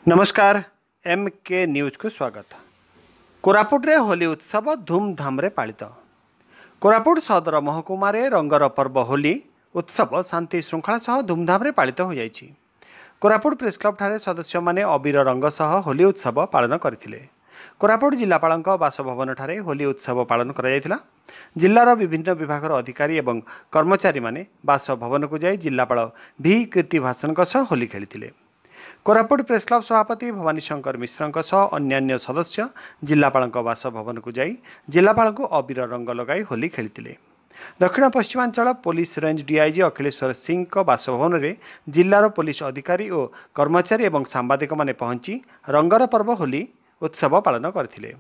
नमस्कार एम के न्यूज को स्वागत। कोरापुट रे होली उत्सव धूमधाम रे पालित। कोरापुट सदर महकुमा रे रंगर पर्व होली उत्सव शांति श्रृंखला सह धूमधाम रे पालित हो जाइछि। कोरापुट प्रेस क्लब ठारे सदस्य माने अबीर रंग सह होली उत्सव पालन करथिले। कोरापुट जिलापालक बासभवन ठारे होली उत्सव पालन करा जायतिला। जिल्लार विभिन्न विभागर अधिकारी एवं कर्मचारी माने बासभवन को जाई जिल्लापाल भी कीर्ति भाषण सह होली खेलिथिले। कोरापुट प्रेस क्लब सभापति भवानी शंकर मिश्र सह अन्यान्य सदस्य जिलापाल बासभवन को जाई जिलापाल को अबीर रंग लगाई होली खेलिथिले। दक्षिण पश्चिमांचल police range DIG Akhileshwar Singh बासभवन में जिलार पुलिस अधिकारी और कर्मचारी एवं सांबादिक माने पहुंची रंगर पर्व होली उत्सव पालन करथिले।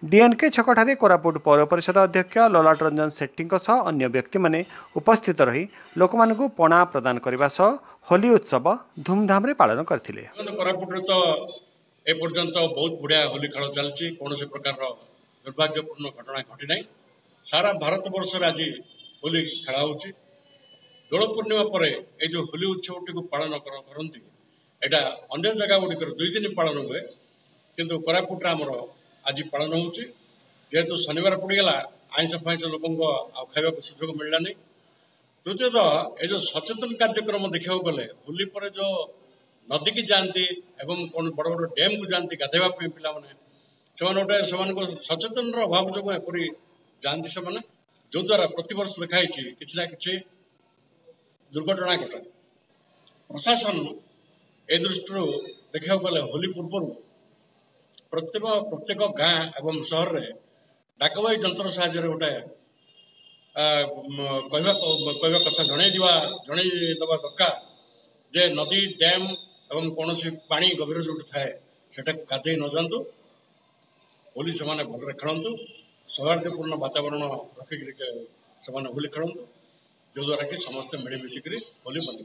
डीएनके छकठारे कोरापुट पौर परिषद अध्यक्ष ललाट रंजन सेट्टी सह अन्य व्यक्ति माने उपस्थित रही लोकमानकु पणा प्रदान करने सह होली उत्सव धूमधाम रे पालन करथिले। कोरापुट रे तो ए पर्यंत बहुत बढ़िया होली खेल चलछि। कौन से प्रकार दुर्भाग्यपूर्ण घटना घटी नहीं। सारा भारत वर्ष में आज होली खेला होछि। दोल पूर्णिमा पर ए जो होली उत्सव टी पालन करती एटा अन्य जगह गुड़िक 2 दिन पालन हुए किंतु कोरापुट आमर आज पालन होछि। जेहेतु शनिवार पड़गला आईंस फाइंस लोक खावा सुजोग मिलला नहीं। तृतीयतः ये जो सचेतन कार्यक्रम देखा गले होली पर जो नदी की जाती एवं कौन बड़ बड़ डैम को जाती गाधेवा पे पिला गोटे से सचेतन अभाव जो एपरी जाती से जो द्वारा प्रतिवर्ष देखाई कि ना कि दुर्घटना घटे। प्रशासन ए दृष्टि देखा गले होली पूर्व प्रत्येक गाँ एवं सहर में डाकबाई जंत्र साहाय्य गोटे कहवा कथा जनईदवा दरकार जे नदी डैम एवं कौन पानी गभीर जो थाए से गाधे न जातु होली से भलरे खेलतु सौहार्दपूर्ण वातावरण रखिक होली खेलतु जो द्वारा कि समस्ते मिलमिशिक होली बने।